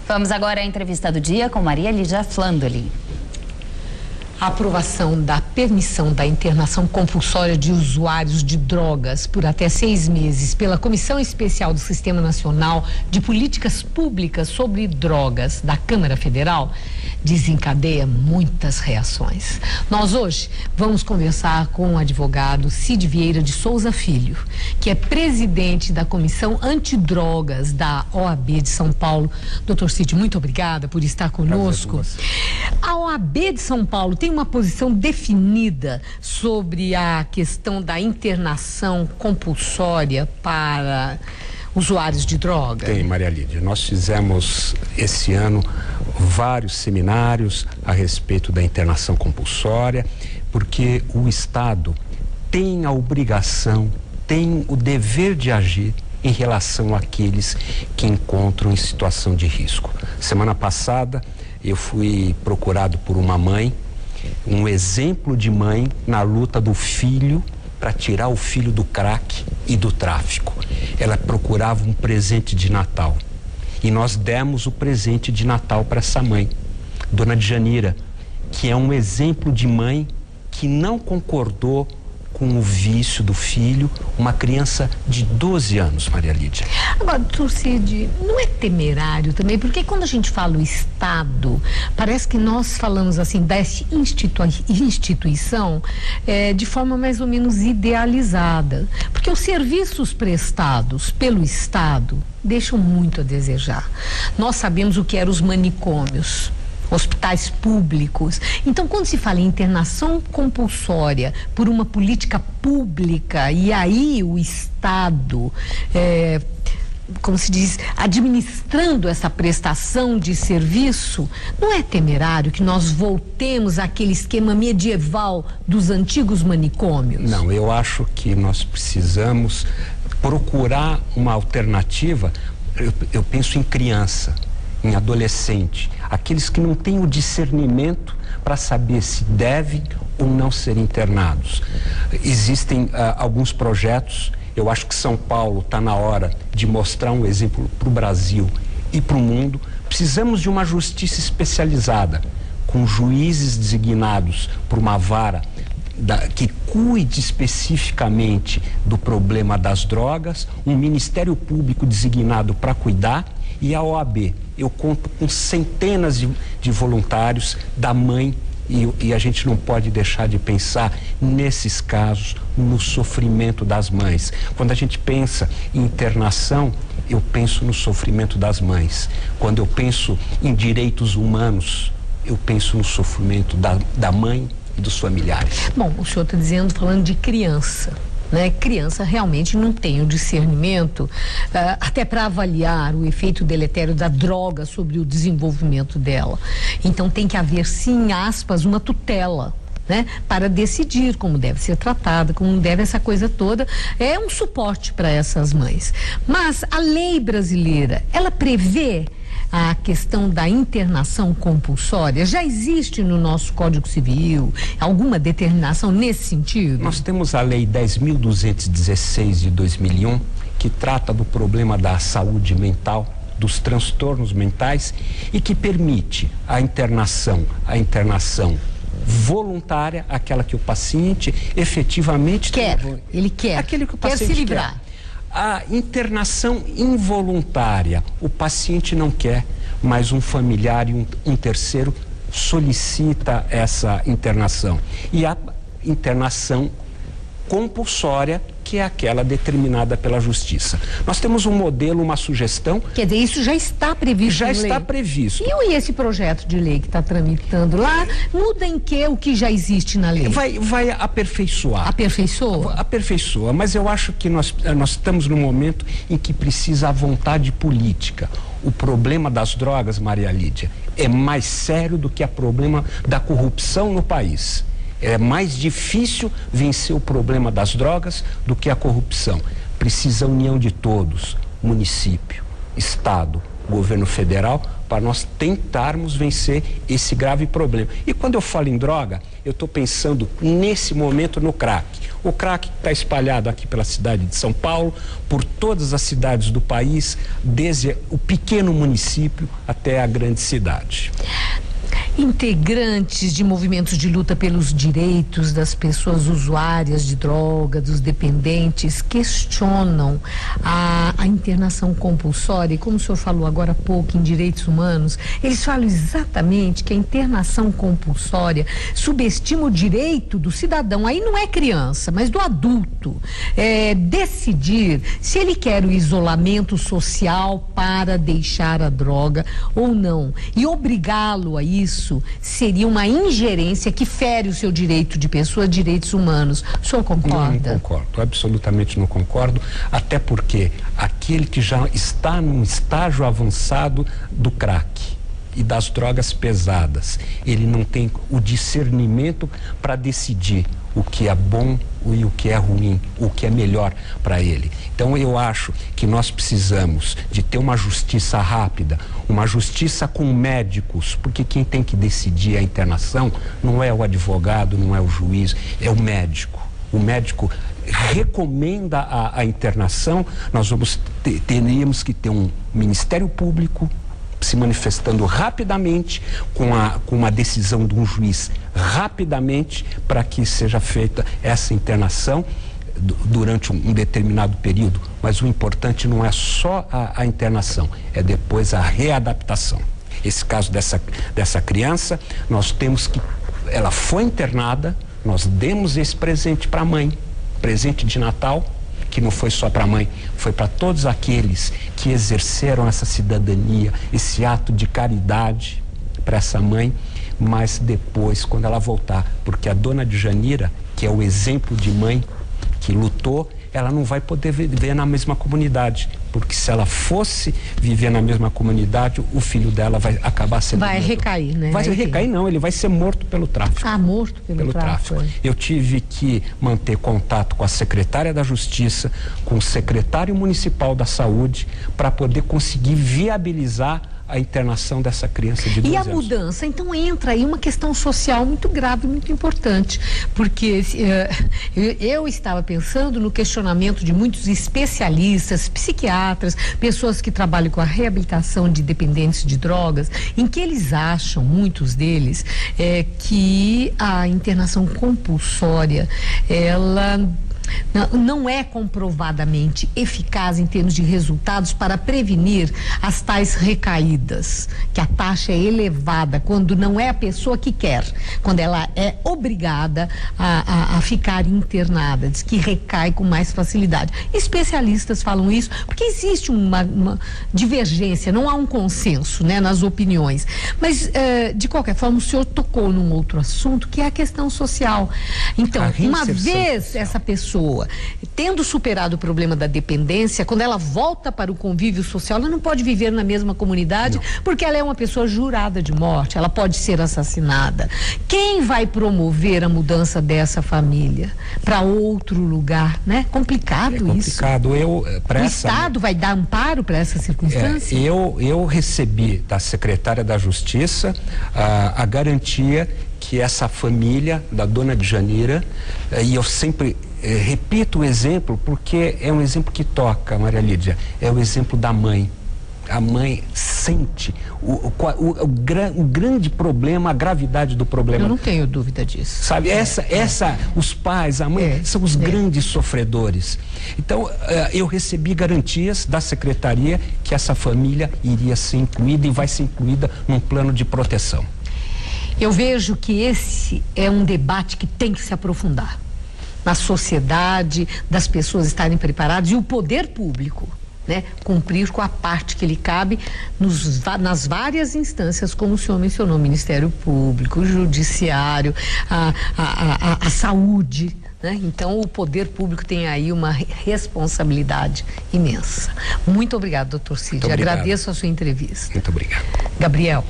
Vamos agora à entrevista do dia com Maria Lídia Flandoli. A aprovação da permissão da internação compulsória de usuários de drogas por até 6 meses pela Comissão Especial do Sistema Nacional de Políticas Públicas sobre Drogas da Câmara Federal desencadeia muitas reações. Nós hoje vamos conversar com o advogado Cid Vieira de Souza Filho, que é presidente da Comissão Antidrogas da OAB de São Paulo. Doutor Cid, muito obrigada por estar conosco. A OAB de São Paulo tem uma posição definida sobre a questão da internação compulsória para usuários de droga? Tem, Maria Lídia. Nós fizemos esse ano vários seminários a respeito da internação compulsória, porque o Estado tem a obrigação, tem o dever de agir em relação àqueles que encontram em situação de risco. Semana passada eu fui procurado por uma mãe, um exemplo de mãe na luta do filho para tirar o filho do crack e do tráfico. Ela procurava um presente de Natal e nós demos o presente de Natal para essa mãe, Dona Djanira, que é um exemplo de mãe que não concordou com o vício do filho, uma criança de 12 anos, Maria Lídia. Agora, doutor Cid, não é temerário também? Porque quando a gente fala o Estado, parece que nós falamos assim dessa instituição de forma mais ou menos idealizada. Porque os serviços prestados pelo Estado deixam muito a desejar. Nós sabemos o que eram os manicômios, hospitais públicos. Então, quando se fala em internação compulsória por uma política pública, e aí o Estado, como se diz, administrando essa prestação de serviço, não é temerário que nós voltemos àquele esquema medieval dos antigos manicômios? Não, eu acho que nós precisamos procurar uma alternativa. Eu penso em criança, em adolescente, aqueles que não têm o discernimento para saber se devem ou não ser internados. Existem alguns projetos. Eu acho que São Paulo está na hora de mostrar um exemplo para o Brasil e para o mundo. Precisamos de uma justiça especializada, com juízes designados por uma vara que cuide especificamente do problema das drogas, um Ministério Público designado para cuidar, e a OAB. Eu conto com centenas de voluntários da mãe e a gente não pode deixar de pensar nesses casos, no sofrimento das mães. Quando a gente pensa em internação, eu penso no sofrimento das mães. Quando eu penso em direitos humanos, eu penso no sofrimento da mãe e dos familiares. Bom, o senhor está falando de criança, né? Criança realmente não tem o discernimento até para avaliar o efeito deletério da droga sobre o desenvolvimento dela. Então tem que haver, sim, aspas, uma tutela, né, para decidir como deve ser tratada, como deve essa coisa toda. É um suporte para essas mães. Mas a lei brasileira, ela prevê a questão da internação compulsória? Já existe no nosso Código Civil alguma determinação nesse sentido? Nós temos a Lei 10.216 de 2001, que trata do problema da saúde mental, dos transtornos mentais, e que permite a internação voluntária, aquela que o paciente efetivamente ele quer, aquele que o quer paciente se livrar. Quer. A internação involuntária, o paciente não quer, mas um familiar e um terceiro solicita essa internação. E a internação compulsória, que é aquela determinada pela justiça. Nós temos um modelo, uma sugestão. Quer dizer, isso já está previsto já em lei? Está previsto. E esse projeto de lei que está tramitando lá, muda em que o que já existe na lei? Vai aperfeiçoar. Aperfeiçoa? Aperfeiçoa, mas eu acho que nós estamos num momento em que precisa a vontade política. O problema das drogas, Maria Lídia, é mais sério do que o problema da corrupção no país. É mais difícil vencer o problema das drogas do que a corrupção. Precisa a união de todos, município, Estado, governo federal, para nós tentarmos vencer esse grave problema. E quando eu falo em droga, eu estou pensando nesse momento no crack. O crack está espalhado aqui pela cidade de São Paulo, por todas as cidades do país, desde o pequeno município até a grande cidade. Integrantes de movimentos de luta pelos direitos das pessoas usuárias de droga, dos dependentes, questionam a internação compulsória. E como o senhor falou agora há pouco em direitos humanos, eles falam exatamente que a internação compulsória subestima o direito do cidadão, aí não é criança, mas do adulto, decidir se ele quer o isolamento social para deixar a droga ou não. E obrigá-lo a isso seria uma ingerência que fere o seu direito de pessoa, direitos humanos. O senhor concorda? Não concordo, absolutamente não concordo, até porque aquele que já está num estágio avançado do crack e das drogas pesadas, ele não tem o discernimento para decidir o que é bom e o que é ruim, o que é melhor para ele. Então eu acho que nós precisamos de ter uma justiça rápida, uma justiça com médicos, porque quem tem que decidir a internação não é o advogado, não é o juiz, é o médico. O médico recomenda a internação, nós teríamos que ter um Ministério Público se manifestando rapidamente com uma decisão de um juiz rapidamente para que seja feita essa internação durante um determinado período, mas o importante não é só a internação, é depois a readaptação. Esse caso dessa criança, nós temos que, ela foi internada, nós demos esse presente para a mãe, presente de Natal, que não foi só para a mãe, foi para todos aqueles que exerceram essa cidadania, esse ato de caridade para essa mãe, mas depois, quando ela voltar, porque a dona Djanira, que é o exemplo de mãe que lutou, ela não vai poder viver na mesma comunidade, porque se ela fosse viver na mesma comunidade, o filho dela vai acabar sendo vai morto. Recair, né? Vai recair não, ele vai ser morto pelo tráfico. Ah, morto pelo tráfico. Eu tive que manter contato com a secretária da Justiça, com o secretário municipal da Saúde, para poder conseguir viabilizar a internação dessa criança de 12 anos. E a mudança, então entra aí uma questão social muito grave, muito importante, porque eu estava pensando no questionamento de muitos especialistas, psiquiatras, pessoas que trabalham com a reabilitação de dependentes de drogas, em que eles acham, muitos deles, que a internação compulsória, ela não é comprovadamente eficaz em termos de resultados para prevenir as tais recaídas, que a taxa é elevada quando não é a pessoa que quer, quando ela é obrigada a ficar internada, diz que recai com mais facilidade. Especialistas falam isso porque existe uma divergência, não há um consenso, né, nas opiniões. Mas, de qualquer forma, o senhor tocou num outro assunto, que é a questão social. Então, uma vez essa pessoa tendo superado o problema da dependência, quando ela volta para o convívio social, ela não pode viver na mesma comunidade, porque ela é uma pessoa jurada de morte, ela pode ser assassinada. Quem vai promover a mudança dessa família para outro lugar, né? Complicado isso. Complicado. O Estado vai dar amparo para essa circunstância? Eu recebi da secretária da Justiça a garantia que essa família da dona Djanira, e eu sempre repito o exemplo porque é um exemplo que toca, Maria Lídia, é o exemplo da mãe. A mãe sente o grande problema, a gravidade do problema. Eu não tenho dúvida disso. Sabe, os pais, a mãe, são os grandes sofredores. Então, eu recebi garantias da secretaria que essa família iria ser incluída e vai ser incluída num plano de proteção. Eu vejo que esse é um debate que tem que se aprofundar na sociedade, das pessoas estarem preparadas e o poder público, né, cumprir com a parte que lhe cabe nas várias instâncias, como o senhor mencionou, Ministério Público, o Judiciário, a Saúde, né? Então o poder público tem aí uma responsabilidade imensa. Muito obrigado, doutor Cid. Agradeço a sua entrevista. Muito obrigado. Gabriel.